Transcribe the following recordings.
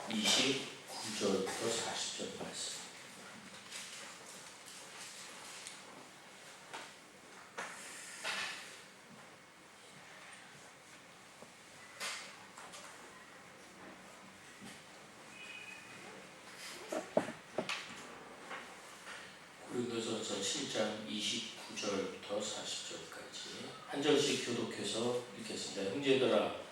29절부터 40절 말씀. 고린도전서 7장 29절부터 40절까지 한 절씩 교독해서 읽겠습니다. 형제들아,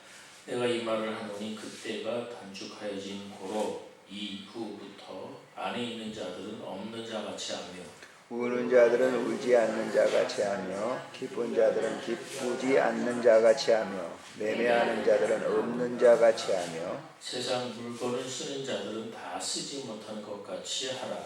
내가 이 말을 하노니 그때가 단축하여진 고로 이후부터 안에 있는 자들은 없는 자 같이 하며 우는 자들은 울지 않는 자 같이 하며 기쁜 자들은 기쁘지 않는 자 같이 하며 매매하는 자들은 없는 자 같이 하며 세상 물건을 쓰는 자들은 다 쓰지 못하는 것 같이 하라.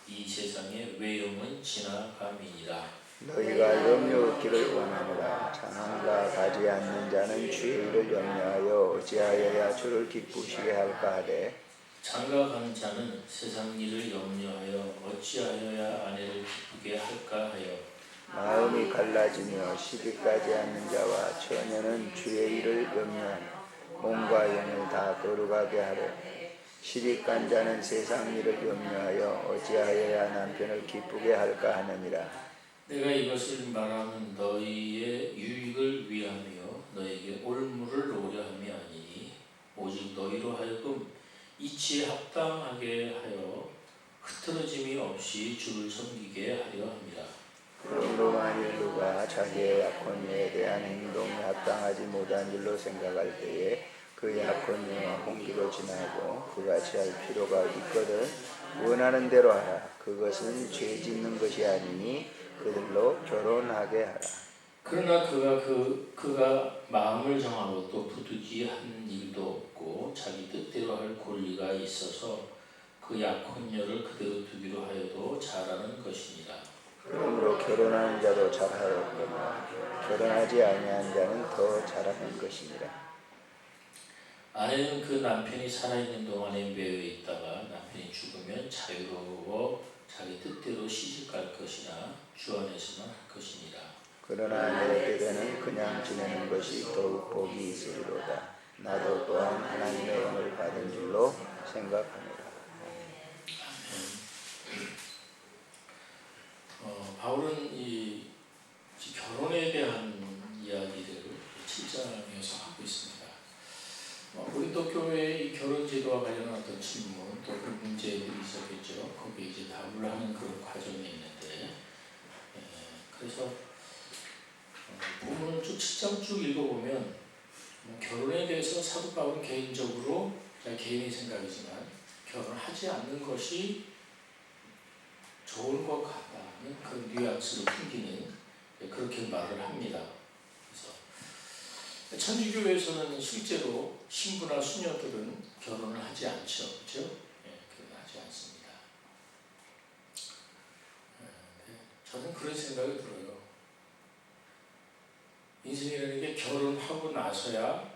이 세상의 외형은 지나감이니라. 너희가 염려 얻기를 원하노라. 장한과 가지 않는 자는 주의 일을 염려하여 어찌하여야 주를 기쁘시게 할까 하되 장가 간 자는 세상 일을 염려하여 어찌하여야 아내를 기쁘게 할까 하여 마음이 갈라지며 시기까지 않는 자와 처녀는 주의 일을 염려하며 몸과 영을 다 거룩하게 하려. 시집간 자는 세상 일을 염려하여 어찌하여야 남편을 기쁘게 할까 하느니라. 내가 이것을 말하면 너희의 유익을 위하며 너에게 올무를 놓으려 함이 아니니 오직 너희로 하여금 이치에 합당하게 하여 흐트러짐이 없이 주를 섬기게 하려 함이라. 그러므로 만일 누가 자기의 약혼녀에 대한 행동이 합당하지 못한 줄로 생각할 때에 그 약혼녀와 혼기로 지나고 그같이 할 필요가 있거든 원하는 대로 하라. 그것은 죄 짓는 것이 아니니 그들로 결혼하게 하라. 그러나 그가 마음을 정하고 또 부득이한 일도 없고 자기 뜻대로 할 권리가 있어서 그 약혼녀를 그대로 두기로 하여도 잘하는 것이니라. 그러므로 결혼하는 자도 잘하였거나 결혼하지 아니한 자는 더 잘하는 것이니라. 아내는 그 남편이 살아있는 동안에 매여 있다가 남편이 죽으면 자유로워 자기 뜻대로 시집갈 것이나 주 안에서만 할 것이니라. 그러나 내 때에는 그냥 지내는 것이 더욱 복이 있으리로다. 나도 또한 하나님의 은혜를 받은 줄로 생각하노라. 바울은 이 결혼에 대한 이야기를 7장에서 하고 있습니다. 고린도 교회의 결혼 제도와 관련한 어떤 질문 또 그 문제들이 있었겠죠. 거기에 이제 답을 하는 그런 과정이 있는데, 그래서 본문을 쭉 7장 쭉 읽어보면 결혼에 대해서 사도 바울은 개인적으로 개인의 생각이지만 결혼하지 않는 것이 좋은 것 같다는 그 뉘앙스를 풍기는 그렇게 말을 합니다. 그래서 천주교에서는 실제로 신부나 수녀들은 결혼을 하지 않죠, 그렇죠? 결혼하지 않습니다. 저는 그런 생각이 들어요. 인생이라는 게 결혼하고 나서야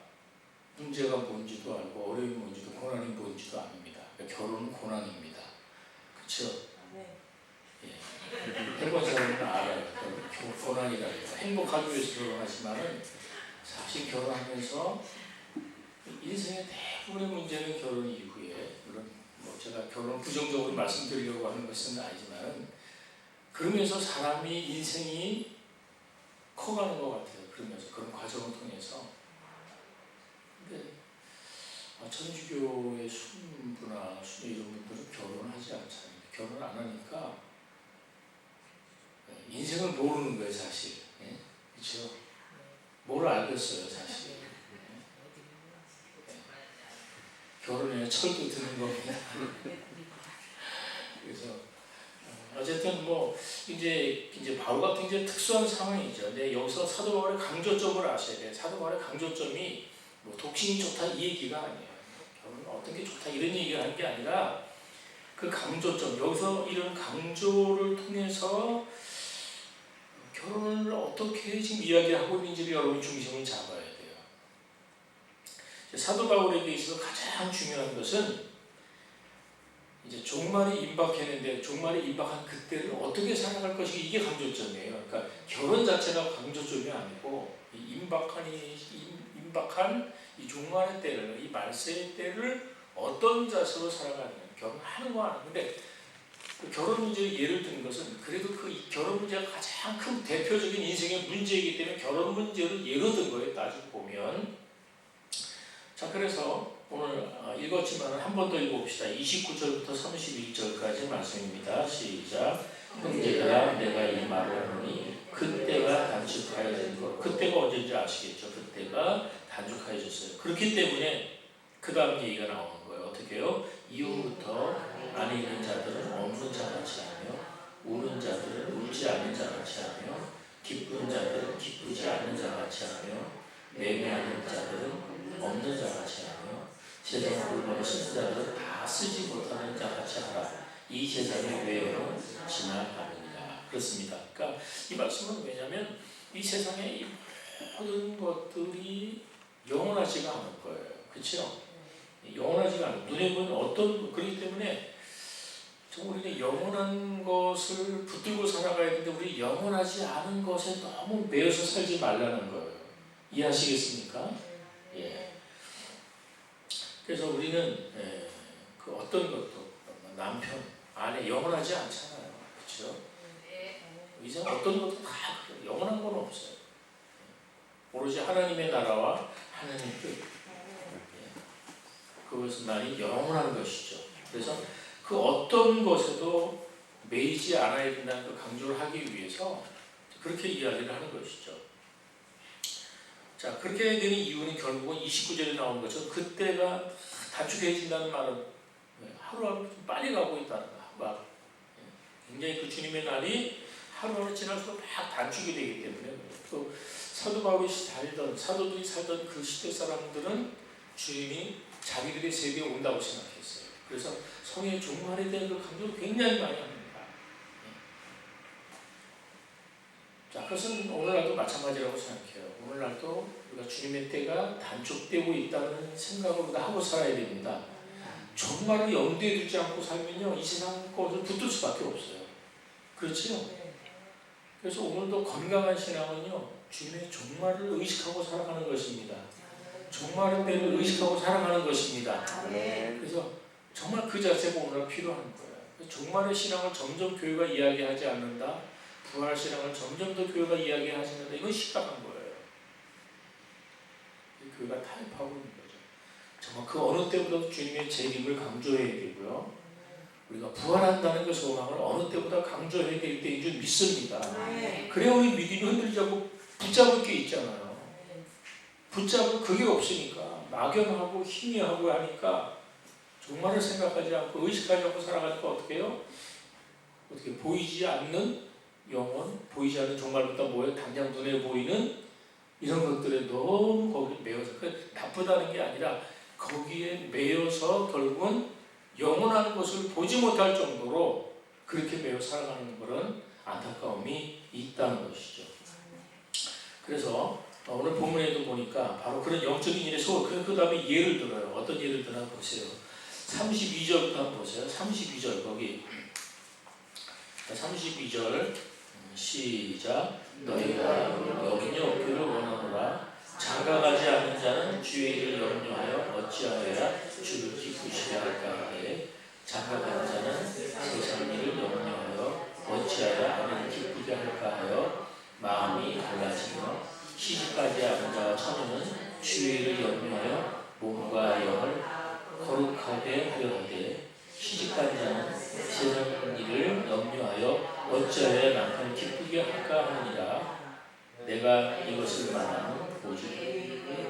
문제가 뭔지도 알고 어려움이 뭔지도 고난이 뭔지도 압니다. 결혼은 고난입니다. 그렇죠? 해본 사람은 알아요. 고난이라고. 행복하기 위해서 결혼하지만은 사실 결혼하면서 인생의 대부분의 문제는 결혼 이후에, 물론 제가 결혼을 부정적으로 말씀드리려고 하는 것은 아니지만 그러면서 사람이 인생이 커가는 것 같아요. 그러면서 그런 과정을 통해서. 근데 천주교의 신부나 수녀 이런 분들은 결혼을 하지 않잖아요. 결혼 안 하니까 인생을 모르는 거예요, 사실. 그렇죠? 뭘 알겠어요, 사실. 결혼에 철도 드는 겁니다. 그래서 어쨌든 이제 바울 같은 이제 특수한 상황이죠. 근데 여기서 사도 바울의 강조점을 아셔야 돼요. 사도 바울의 강조점이 독신이 좋다 이 얘기가 아니에요. 결혼 어떤 게 좋다 이런 얘기를 하는 게 아니라 그 강조점, 여기서 이런 강조를 통해서 결혼을 어떻게 지금 이야기하고 있는지를 여러분이 중심을 잡아야 돼요. 사도 바울에게 있어서 가장 중요한 것은 이제 종말이 임박했는데 종말이 임박한 그때를 어떻게 살아갈 것이 이게 강조점이에요. 그러니까 결혼 자체가 강조점이 아니고 임박한 이 종말의 때를, 이 말세의 때를 어떤 자세로 살아가는 결혼하는 거 하는 근데 그 결혼 문제를 예를 드는 것은 그래도 그 결혼 문제가 가장 큰 대표적인 인생의 문제이기 때문에 결혼 문제를 예로 든 거예요. 따지고 보면. 자, 그래서 오늘 읽었지만 한 번 더 읽어봅시다. 29절부터 31절까지 말씀입니다. 시작. 형제들아 내가 이 말을 하노니 그때가 단축하여진 것. 그때가 언제인지 아시겠죠? 그때가 단축하여졌어요. 그렇기 때문에 그 다음 얘기가 나오는 거예요. 어떻게 해요? 이후부터 안에 있는 자들은 없는 자같이 하며 우는 자들은 울지 않는 자같이 하며 기쁜 자들은 기쁘지 않는 자같이 하며 매매하는 자들은 없는 자같이 하며 세상 물건을 쓰는 자들은 다 쓰지 못하는 자같이 하라. 이 세상의 외형은 지나가느니라. 그렇습니다. 그러니까 이 말씀은 왜냐하면 이 세상의 이 모든 것들이 영원하지가 않을 거예요. 그렇죠? 영원하지가 않아요. 눈에 보이는 어떤 그렇기 때문에 정말 우리는 영원한 것을 붙들고 살아가야 되는데 우리 영원하지 않은 것에 너무 매여서 살지 말라는 거예요. 이해하시겠습니까? 예. 그래서 우리는 그 어떤 것도 남편, 아내 영원하지 않잖아요. 그렇죠? 이 세상 어떤 것도 다 영원한 건 없어요. 오로지 하나님의 나라와 하나님의 뜻. 그것은 말이 영원한 것이죠. 그래서 그 어떤 것에도 매이지 않아야 된다는 걸 강조를 하기 위해서 그렇게 이야기를 하는 것이죠. 자, 그렇게 되는 이유는 결국은 29절에 나오는 것처럼 그때가 단축해진다는 말은 하루하루 좀 빨리 가고 있다는 거. 굉장히 그 주님의 날이 하루하루 지날수록 막 단축이 되기 때문에 또 사도 바울이 살던 사도들이 살던 그 시대 사람들은 주님이 자기들의 세대에 온다고 생각했어요. 그래서 성의 종말에 대한 그 강조를 굉장히 많이 합니다. 자, 그것은 오늘날도 마찬가지라고 생각해요. 오늘날도 우리가 주님의 때가 단축되고 있다는 생각을 우리가 하고 살아야 됩니다. 종말을 염두에 두지 않고 살면요, 이 세상 것을 붙들 수밖에 없어요. 그렇죠? 그래서 오늘도 건강한 신앙은요, 주님의 종말을 의식하고 살아가는 것입니다. 종말의 때를 의식하고 살아가는 것입니다. 그래서 정말 그 자세가 오늘 필요한 거예요. 종말의 신앙을 점점 교회가 이야기하지 않는다. 부활 신앙을 점점 더 교회가 이야기하지 않는다. 이건 심각한 거예요. 교회가 타협하고 있는 거죠. 정말 그 어느 때보다 주님의 재림을 강조해야 되고요. 우리가 부활한다는 그 소망을 어느 때보다 강조해야 될 때인 줄 믿습니다. 그래야 우리 믿음이 흔들리지 않고 붙잡을 게 있잖아요. 붙잡을 그게 없으니까 막연하고 희미하고 하니까 종말을 생각하지 않고 의식하지 않고 살아가니까 어떻게 해요? 어떻게 보이지 않는 영혼, 보이지 않는 종말보다 뭐예요? 당장 눈에 보이는 이런 것들에 너무 거기에 매여서 나쁘다는 게 아니라 거기에 매여서 결국은 영원한 것을 보지 못할 정도로 그렇게 매여 살아가는 그런 안타까움이 있다는 것이죠. 그래서 오늘 본문에도 보니까 바로 그런 영적인 일에 그 다음에 예를 들어요. 어떤 예를 드나 보세요. 32절부터 한번 보세요. 32절 거기 32절 시작. 너희가 여기니 없기를 원하노라. 장가가지 않는 자는 주의 일을 염려하여 어찌하여야 주를 기쁘시게 할까 하되 장가가는 자는 세상 일을 염려하여 어찌하여 아내를 기쁘게 할까 하여 마음이 달라지며 시집가지 않은 자와 처녀는 주의 일을 염려하여 몸과 영을 거룩하게 하려 하되 시집간 자는 세상 일을 염려하여 어찌하여 남편을 기쁘게 할까 하느니라. 내가 이것을 말하는 오직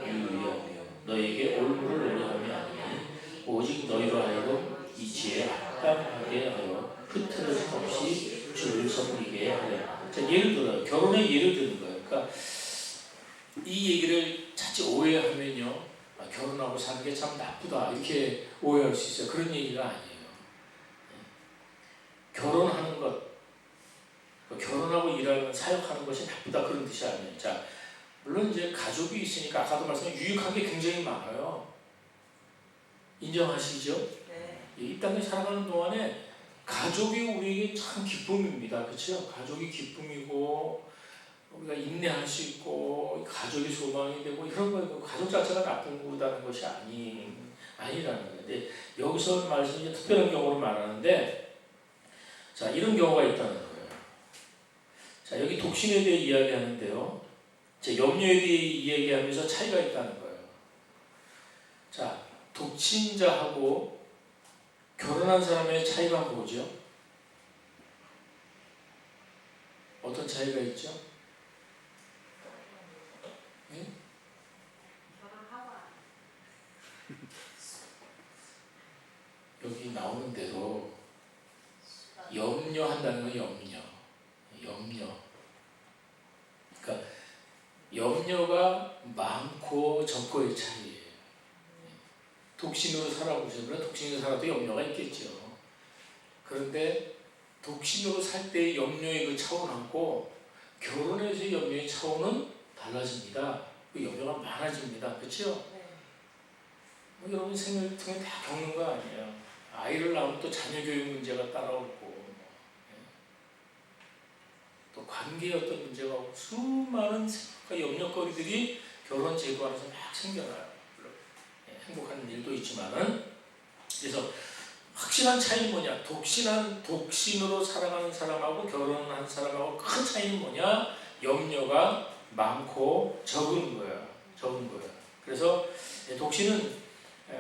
유의하며 너에게 올무를 노려함이 아니니 오직 너희로 하여금 이 지혜에 합당하게 하여 흐트러짐 없이 주를 섬기게 하려. 자, 예를 들어요. 결혼의 예를 드는 거예요. 그러니까 이 얘기를 자칫 오해하면요, 결혼하고 사는 게 참 나쁘다 이렇게 오해할 수 있어요. 그런 얘기가 아니에요. 결혼하는 것, 결혼하고 일하는 사역하는 것이 나쁘다 그런 뜻이 아니에요. 자, 물론 이제 가족이 있으니까 아까도 말씀드린 유익한 게 굉장히 많아요. 인정하시죠? 네. 이 땅에 살아가는 동안에 가족이 우리에게 참 기쁨입니다. 그렇죠? 가족이 기쁨이고 우리가 인내할 수 있고 가족이 소망이 되고 이런 거예요. 가족 자체가 나쁜 거다는 것이 아니라는 거예요. 근데 여기서 말씀이 특별한 경우를 말하는데, 자, 이런 경우가 있다는 거예요. 자, 여기 독신에 대해 이야기하는데요. 자, 염려에 대해 이야기하면서 차이가 있다는 거예요. 자, 독신자하고 결혼한 사람의 차이가 뭐죠? 어떤 차이가 있죠? 네? 여기 나오는 대로 염려한다는 건 염려. 그러니까 염려가 많고 적고의 차이예요. 독신으로 살아보시면 독신으로 살아도 염려가 있겠죠. 그런데 독신으로 살 때의 염려의 그 차원하고 결혼해서의 염려의 차원은 달라집니다. 그 염려가 많아집니다. 그렇죠? 뭐 여러분 생을 통해 다 겪는 거 아니에요. 아이를 낳으면 또 자녀 교육 문제가 따라오고 또 관계의 어떤 문제가 오고 수많은 생각과 염려거리들이 결혼 제도 안에서 막 생겨나요. 행복한 일도 있지만은. 그래서 확실한 차이는 뭐냐? 독신으로 살아가는 사람하고 결혼한 사람하고 큰 차이는 뭐냐? 염려가 많고 적은 거야. 그래서 독신은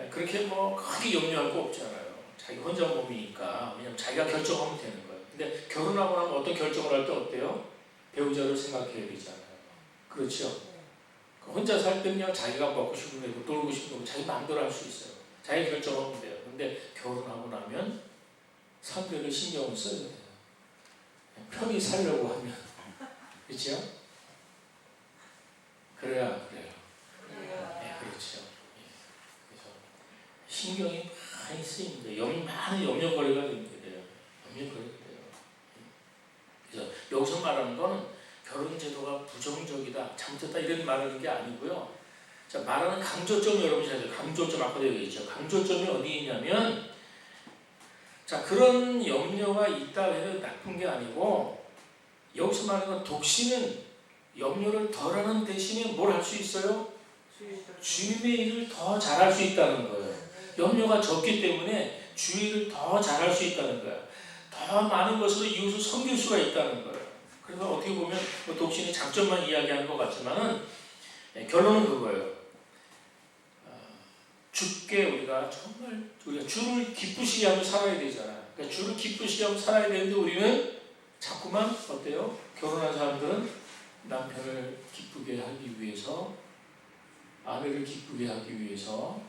그렇게 뭐 크게 염려할 거 없잖아요. 자기 혼자 몸이니까. 왜냐면 자기가 결정하면 되는 거예요. 근데 결혼하고 나면 어떤 결정을 할 때 어때요? 배우자를 생각해야 되잖아요. 그렇죠? 혼자 살 때는 자기가 먹고 싶은 거, 놀고 싶은 거 자기 마음대로 할 수 있어요. 자기 결정하면 돼요. 근데 결혼하고 나면 상대를 신경을 써야 돼요. 편히 살려고 하면. 그렇죠? 그래야 그래요. 네, 그렇죠. 그래서 신경이 많이 쓰입니다. 많은 염려거리가 돼요. 그래서 여기서 말하는 거는 결혼 제도가 부정적이다, 잘못됐다 이런 말하는 게 아니고요. 자, 말하는 강조점 여러분이 잘 돼요. 강조점 아까도 얘기했죠. 강조점이 어디 있냐면, 자, 그런 염려가 있다 해도 나쁜 게 아니고, 여기서 말하는 건 독신은 염려를 덜하는 대신에 뭘 할 수 있어요? 주님의 일을 더 잘할 수 있다는 거예요. 염려가 적기 때문에 주일을 더 잘할 수 있다는 거예요. 더 많은 것으로 이웃을 섬길 수가 있다는 거예요. 그래서 어떻게 보면 독신의 장점만 이야기하는 것 같지만은 결론은 그거예요. 주께 우리가 주를 기쁘시게 하며 살아야 되잖아요. 그러니까 주를 기쁘시게 하며 살아야 되는데 우리는 자꾸만 어때요? 결혼한 사람들은 남편을 기쁘게 하기 위해서, 아내를 기쁘게 하기 위해서,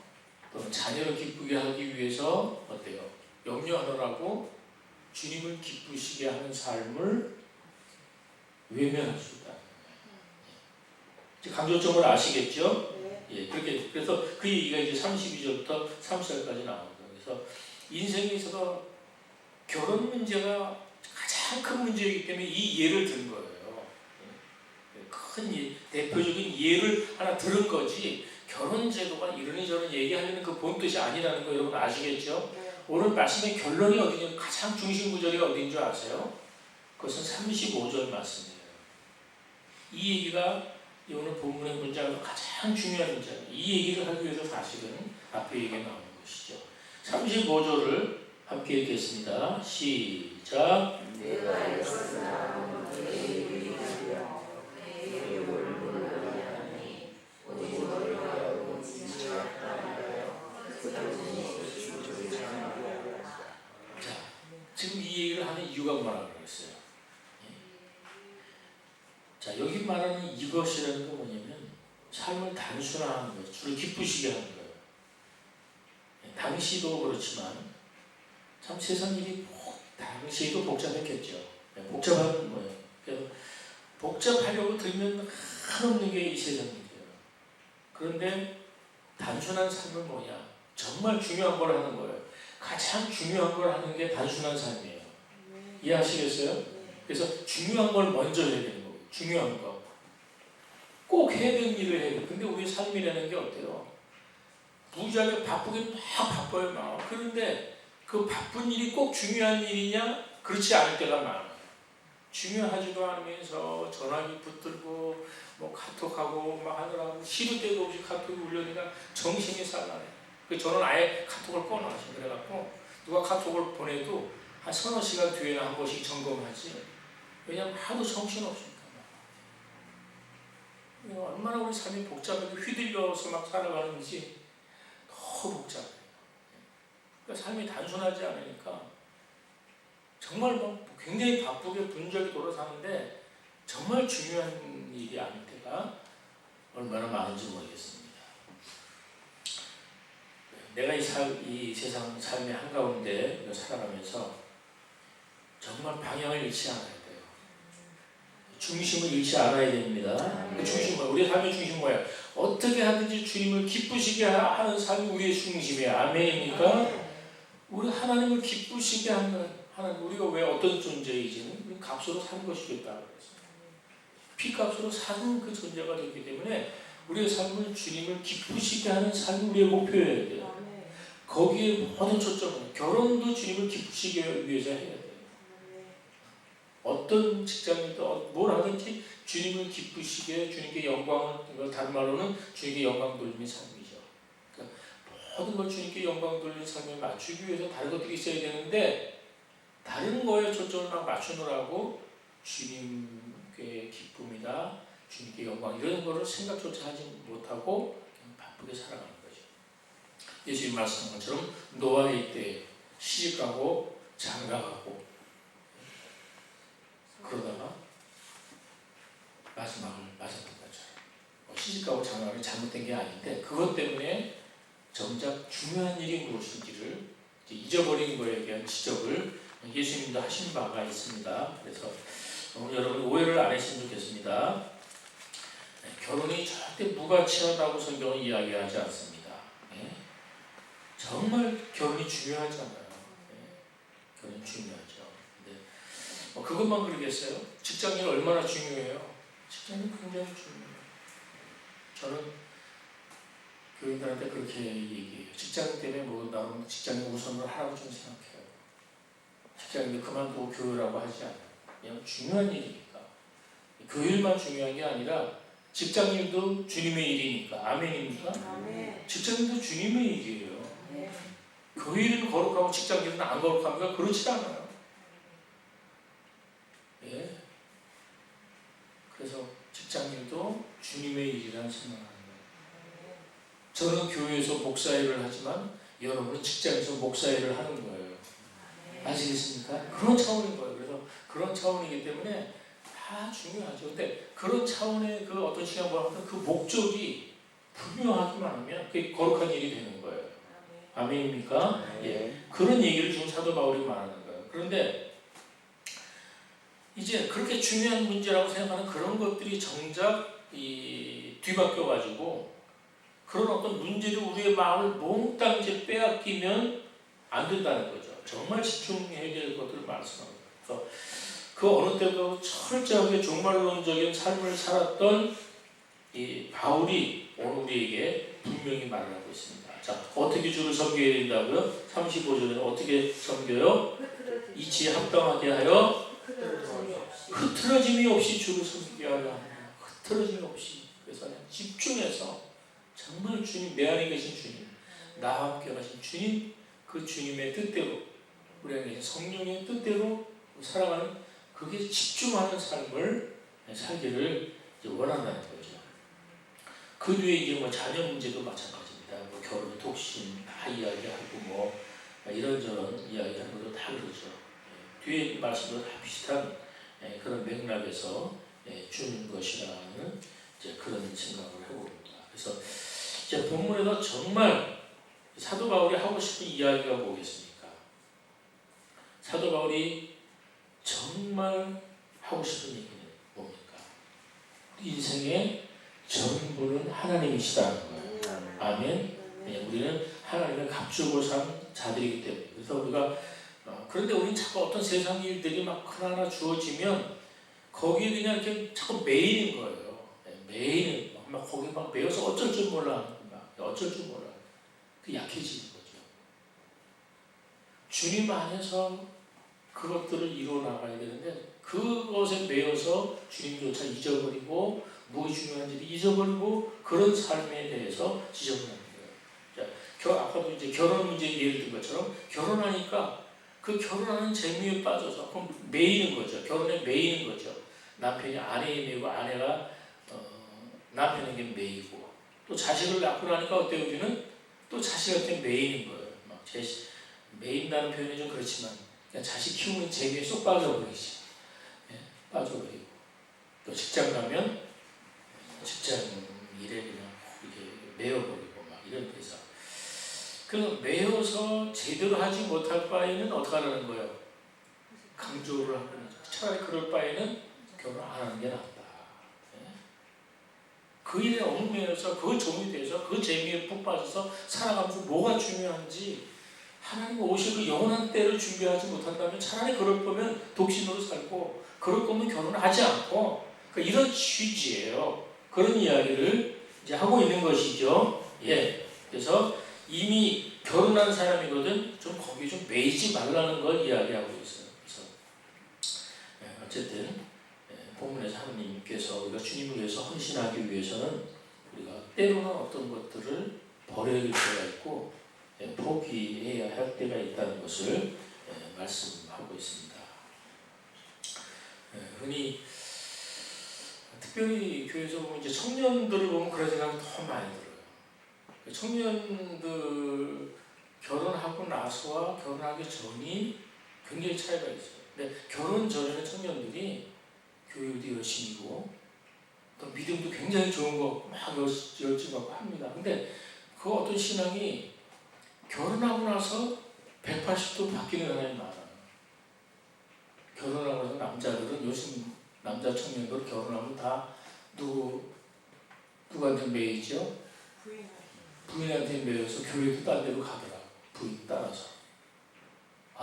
또는 자녀를 기쁘게 하기 위해서 어때요? 염려하느라고 주님을 기쁘시게 하는 삶을 외면할 수 있다. 강조점을 아시겠죠? 예, 그렇게 그래서 그 얘기가 이제 32절부터 30절까지 나옵니다. 그래서 인생에 있어서 결혼 문제가 가장 큰 문제이기 때문에 이 예를 든 거예요. 큰 대표적인 예를 하나 들은 거지 결혼 제도가 이러니 저러니 얘기하려는 그 본 뜻이 아니라는 거 여러분 아시겠죠? 오늘 말씀의 결론이 어디냐, 가장 중심 구절이 어디인 줄 아세요? 그것은 35절 말씀이에요. 이 얘기가 오늘 본문의 문장에서 가장 중요한 문장이에요. 이 얘기를 하기 위해서 사실은 앞에 얘기가 나오는 것이죠. 35절을 함께 읽겠습니다. 시작. 지금 이 얘기를 하는 이유가 뭐라고 그랬어요? 자, 여기 말하는 이것이라는 건 뭐냐면 삶을 단순화하는 거예요. 주를 기쁘시게 하는 거예요. 당시도 그렇지만 참 세상 일이 당시에도 복잡했겠죠. 복잡한 거예요. 그래서 복잡하려고 들면 한없는 게 이 세상 일이에요. 그런데 단순한 삶은 뭐냐? 정말 중요한 걸 하는 거예요. 가장 중요한 걸 하는 게 단순한 삶이에요. 이해하시겠어요? 그래서 중요한 걸 먼저 해야 되는 거예요. 중요한 거. 꼭 해야 되는 일을 해야 돼요. 근데 우리 삶이라는 게 어때요? 무지하게 바쁘게 막 바빠요. 막. 그런데 그 바쁜 일이 꼭 중요한 일이냐? 그렇지 않을 때가 많아요. 중요하지도 않으면서 전화기 붙들고 뭐 카톡하고 막 하느라고 시도 때도 없이 카톡이 울려니까 정신이 살라네. 그래서 저는 아예 카톡을 꺼놔요. 그래갖고 누가 카톡을 보내도 한 서너 시간 뒤에는 한 번씩 점검하지. 왜냐하면 하도 정신없으니까. 얼마나 우리 삶이 복잡하게 휘둘려서 막 살아가는지 너무 복잡해요. 그러니까 삶이 단순하지 않으니까 정말 뭐 굉장히 바쁘게 분주하게 돌아 사는데 정말 중요한 일이 아닐 때가 얼마나 많은지 모르겠습니다. 내가 이 세상 삶의 한가운데 살아가면서 정말 방향을 잃지 않아야 돼요. 중심을 잃지 않아야 됩니다. 그 중심은 우리의 삶의 중심은 뭐예요? 어떻게 하든지 주님을 기쁘시게 하는 삶이 우리의 중심이에요. 아멘입니까? 우리 하나님을 기쁘시게 하는 하나님, 우리가 왜 어떤 존재이지는 값으로 산 것이겠다 그랬어요. 피값으로 산 그 존재가 되기 때문에 우리의 삶을 주님을 기쁘시게 하는 삶이 우리의 목표여야 돼요. 거기에 모든 초점은 결혼도 주님을 기쁘시게 위해서 해야 돼요. 어떤 직장이든 뭘 하든지 주님을 기쁘시게 주님께 영광을, 다른 말로는 주님께 영광 돌리는 삶이죠. 그러니까 모든 걸 주님께 영광 돌리는 삶에 맞추기 위해서 다른 것들이 있어야 되는데 다른 거에 초점을 막 맞추느라고 주님께 기쁨이다, 주님께 영광 이런 거를 생각조차 하지 못하고 그냥 바쁘게 살아가는 거죠. 예수님 말씀한 것처럼 노아의 때 시집가고 장가가고 그러다가 마지막을 맞았던 것처럼 시집가고 장가가는 잘못된 게 아닌데 그것 때문에 정작 중요한 일이 무엇인지를 잊어버린 거에 대한 지적을 예수님도 하신 바가 있습니다. 그래서 오늘 여러분 오해를 안 했으면 좋겠습니다. 결혼이 절대 무가치하다고 성경은 이야기하지 않습니다. 정말 결혼이 중요하잖아요. 결혼이 중요하죠. 근데 그것만 그러겠어요? 직장이 얼마나 중요해요? 직장이 굉장히 중요해요. 저는 교인들한테 그렇게 얘기해요. 직장 때문에 뭐 나름 직장이 우선을 하라고 좀 생각해요. 직장인데 그만두고 교회라고 하지 않아요. 그냥 중요한 일이니까. 교일만 중요한 게 아니라 직장일도 주님의 일이니까. 아멘입니까? 아멘. 직장일도 주님의 일이에요. 네. 교일은 거룩하고 직장일은 안 거룩합니까? 그렇지 않아요. 예. 그래서 직장일도 주님의 일이라는 생각을 하는 거예요. 저는 교회에서 목사일을 하지만 여러분은 직장에서 목사일을 하는 거예요. 아시겠습니까? 그런 차원인 거예요. 그래서 그런 차원이기 때문에 다 중요하죠. 근데 그런 차원의 그 어떤 시간보다 그 목적이 분명하기만 하면 그게 거룩한 일이 되는 거예요. 아멘입니까? 예. 그런 얘기를 지금 사도 바울이 말하는 거예요. 그런데 이제 그렇게 중요한 문제라고 생각하는 그런 것들이 정작 뒤바뀌어가지고 그런 어떤 문제를 우리의 마음을 몽땅 이제 빼앗기면 안 된다는 거죠. 정말 집중해야 될 것들을 말씀합니다. 그래서 그 어느 때보다 철저하게 종말론적인 삶을 살았던 이 바울이 오늘 우리에게 분명히 말을 하고 있습니다. 자, 어떻게 주를 섬겨야 된다고요? 35절에 어떻게 섬겨요? 이치에 합당하게 하여 흐트러짐이 없이 주를 섬기게 하려 합니다. 흐트러짐이 없이. 그래서 그냥 집중해서 정말 주님, 내 안에 계신 주님, 나와 함께 가신 주님, 그 주님의 뜻대로 우리 안에 계신 성령의 뜻대로 살아가는 그게 집중하는 삶을 살기를 원한다는 거죠. 그 뒤에 이제 뭐 자녀 문제도 마찬가지입니다. 뭐 결혼, 독신 다 이야기하고 뭐 이런저런 이야기하는 것도 다 그러죠. 뒤에 말씀도 다 비슷한 그런 맥락에서 주는 것이라는 이제 그런 생각을 해봅니다. 그래서 이제 본문에서 정말 사도 바울이 하고 싶은 이야기가 뭐겠습니까? 사도 바울이 정말 하고 싶은 얘기는 뭡니까? 우리 인생의 전부는 하나님이시다는 거예요. 아멘. 우리는 하나님의 갑주고 산 자들이기 때문에. 그래서 우리가 그런데 우리는 자꾸 어떤 세상 일들이 막 하나하나 주어지면 거기에 그냥 이렇게 자꾸 매이는 거예요. 매이는 막 거기에 막 매여서 어쩔 줄 몰라. 어쩔 줄 몰라. 그 약해지는 거죠. 주님 안에서 그것들을 이루어 나가야 되는데 그것에 매여서 주님조차 잊어버리고 무엇이 중요한지를 잊어버리고 그런 삶에 대해서 지적을 하는 거예요. 자, 아까도 이제 결혼 문제 예를 든 것처럼 결혼하니까 그 결혼하는 재미에 빠져서 그럼 매이는 거죠. 결혼에 매이는 거죠. 남편이 아내에 매이고 아내가 남편에게 매이고 또 자식을 낳고 나니까 어때요? 우리는 또 자식한테 매이는 거예요. 막 매인다는 표현이 좀 그렇지만 그냥 자식 키우는 재미에 쏙 빠져버리지. 예, 빠져버리고 또 직장 가면 직장 일에 그냥 이렇게 매여버리고 막 이런 데서 그래서 매여서 제대로 하지 못할 바에는 어떻게 하라는 거예요? 강조를 하는 거죠. 차라리 그럴 바에는 결혼 안 하는 게 낫다. 예? 그 일에 얽매여서 그 종이 돼서 그 재미에 푹 빠져서 살아가면서 뭐가 중요한지 하나님 오실 그 영원한 때를 준비하지 못한다면 차라리 그럴 거면 독신으로 살고 그럴 거면 결혼하지 않고 그러니까 이런 취지예요. 그런 이야기를 이제 하고 있는 것이죠. 예. 그래서 이미 결혼한 사람이거든 좀 거기에 좀 매이지 말라는 걸 이야기하고 있어요. 그래서 어쨌든 본문에서 하나님께서 우리가 주님을 위해서 헌신하기 위해서는 우리가 때로는 어떤 것들을 버려야 될 때가 있고 포기해야 할 때가 있다는 것을 말씀하고 있습니다. 흔히 특별히 교회에서 보면 이제 청년들을 보면 그런 생각이 더 많이 들어요. 청년들 결혼하고 나서와 결혼하기 전이 굉장히 차이가 있어요. 근데 결혼 전에는 청년들이 교육도 열심히고 또 믿음도 굉장히 좋은 거 막 열심하고 합니다. 근데 그 어떤 신앙이 결혼하고 나서 180도 바뀌는 사람이 많아요. 결혼하고 나서 남자들은 요즘 남자 청년들 결혼하면 다 누구한테 매이죠? 부인한테 매여서 교회도 딴 데로 가더라고. 부인 따라서.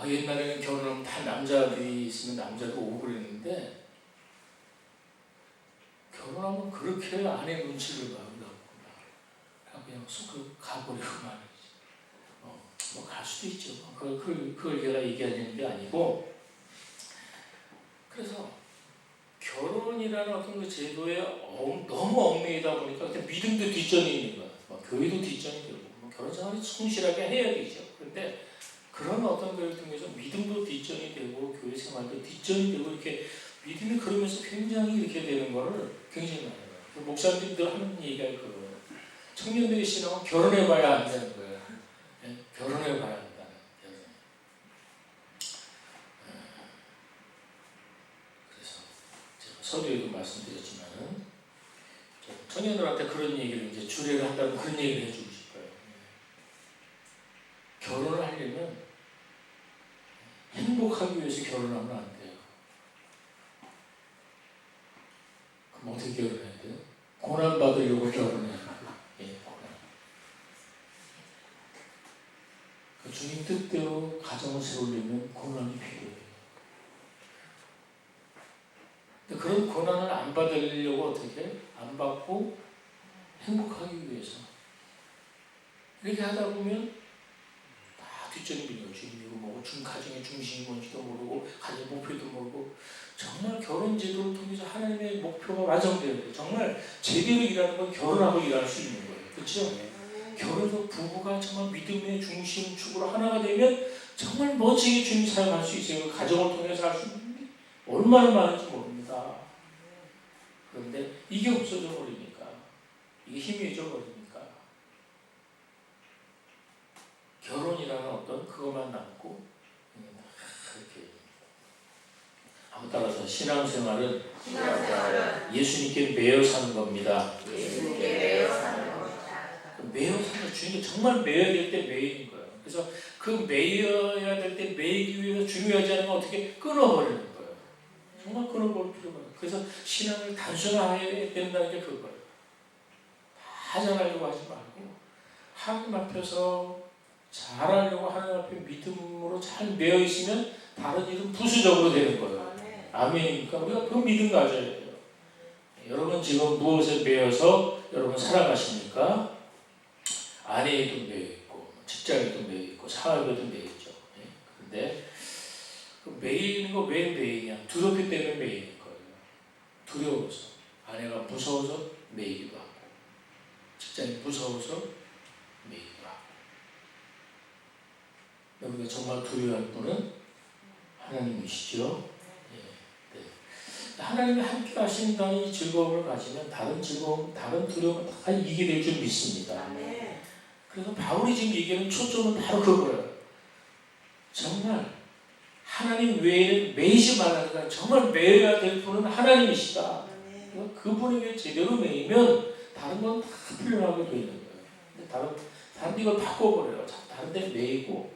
옛날에는 결혼하면 다 남자들이 있으면 남자도 오고 그랬는데 결혼하면 그렇게 아내 눈치를 봐요. 그냥 쏙 가버리고 말이지. 뭐 갈 수도 있죠. 그걸 제가 얘기하는 게 아니고 그래서 결혼이라는 어떤 그 제도에 너무 얽매이다 보니까 믿음도 뒷전이 있는 거야. 교회도 뒷전이 되고 결혼 생활이 충실하게 해야 되죠. 그런데 그런 어떤 걸 통해서 믿음도 뒷전이 되고 교회 생활도 뒷전이 되고 이렇게 믿음이 그러면서 굉장히 이렇게 되는 거를 굉장히 많이 봐요. 목사님들 하는 얘기가 그거예요. 청년들의 신앙은 결혼해봐야 한다는 거예요. 결혼해봐야 한다는 그래서 제가 서두에도 말씀드렸지만은 청년들한테 그런 얘기를 이제 주례를 한다고 그런 얘기를 해주고 싶어요. 결혼을 하려면 행복하기 위해서 결혼하면 안 돼요. 그럼 어떻게 결혼해야 돼요? 고난받으려고 결혼해요. 주님 뜻대로 가정을 세우려면 고난이 필요해요. 근데 그런 고난을 안 받으려고 어떻게? 안 받고 행복하기 위해서. 이렇게 하다 보면 다 뒷전이 밀려요. 주님이고 뭐고 가정의 중심이 뭔지도 모르고 가정의 목표도 모르고 정말 결혼 제도를 통해서 하나님의 목표가 완성돼야 돼요. 정말 제대로 일하는 건 결혼하고 일할 수 있는 거예요. 그렇죠? 결혼해서 부부가 정말 믿음의 중심축으로 하나가 되면 정말 멋지게 주님 사용할 수 있어요. 가정을 통해서 할 수 있는 게 얼마나 많은지 모릅니다. 그런데 이게 없어져 버리니까 이게 희미해져 버리니까 결혼이라는 어떤 그것만 남고 그렇게 아무 따라서 신앙생활은 예수님께 매여 사는 겁니다. 매여 사는 주님께 정말 매여야 될 때 매이는 거예요. 그래서 그 매여야 될 때 매이기 위해서 중요하지 않은 건 어떻게 끊어버리는 거예요. 정말 끊어버릴 필요가 없어요. 그래서 신앙을 단순화해야 된다는 게 그거예요. 다 잘하려고 하지 말고 하나님 앞에서 잘하려고 하나님 앞에 믿음으로 잘 매여 있으면 다른 일은 부수적으로 되는 거예요. 아멘이니까 우리가 그 믿음 가져야 돼요. 여러분 지금 무엇에 매여서 여러분 살아가십니까? 아내에도 매여있고 직장에도 매여있고 사업에도 매여있죠. 그런데 그 매이는 거 왜 매이냐? 두렵기 때문에 매이는 거예요. 두려워서 아내가 무서워서 매이기도 하고 직장이 무서워서 매이기도 하고 우리가 정말 두려워할 분은 하나님이시죠. 예, 네. 하나님이 함께 하신다는 이 즐거움을 가지면 다른 즐거움, 다른 두려움을 다 이기게 될 줄 믿습니다. 그래서 바울이 지금 얘기하는 초점은 바로 그거예요. 정말 하나님 외에는 매이지 말라니까 정말 매여야 될 분은 하나님이시다. 그분에게 제대로 매이면 다른 건 다 풀려나게 되어 있는 거예요. 근데 다른 이걸 바꿔버려요. 다른 데 매이고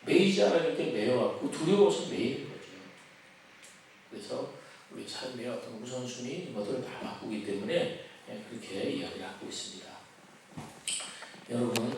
매이지 않을 때 매여갖고 두려워서 매이는 거죠. 그래서 우리 삶의 어떤 우선순위 이것들을 다 바꾸기 때문에 그렇게 이야기를 하고 있습니다. 여러분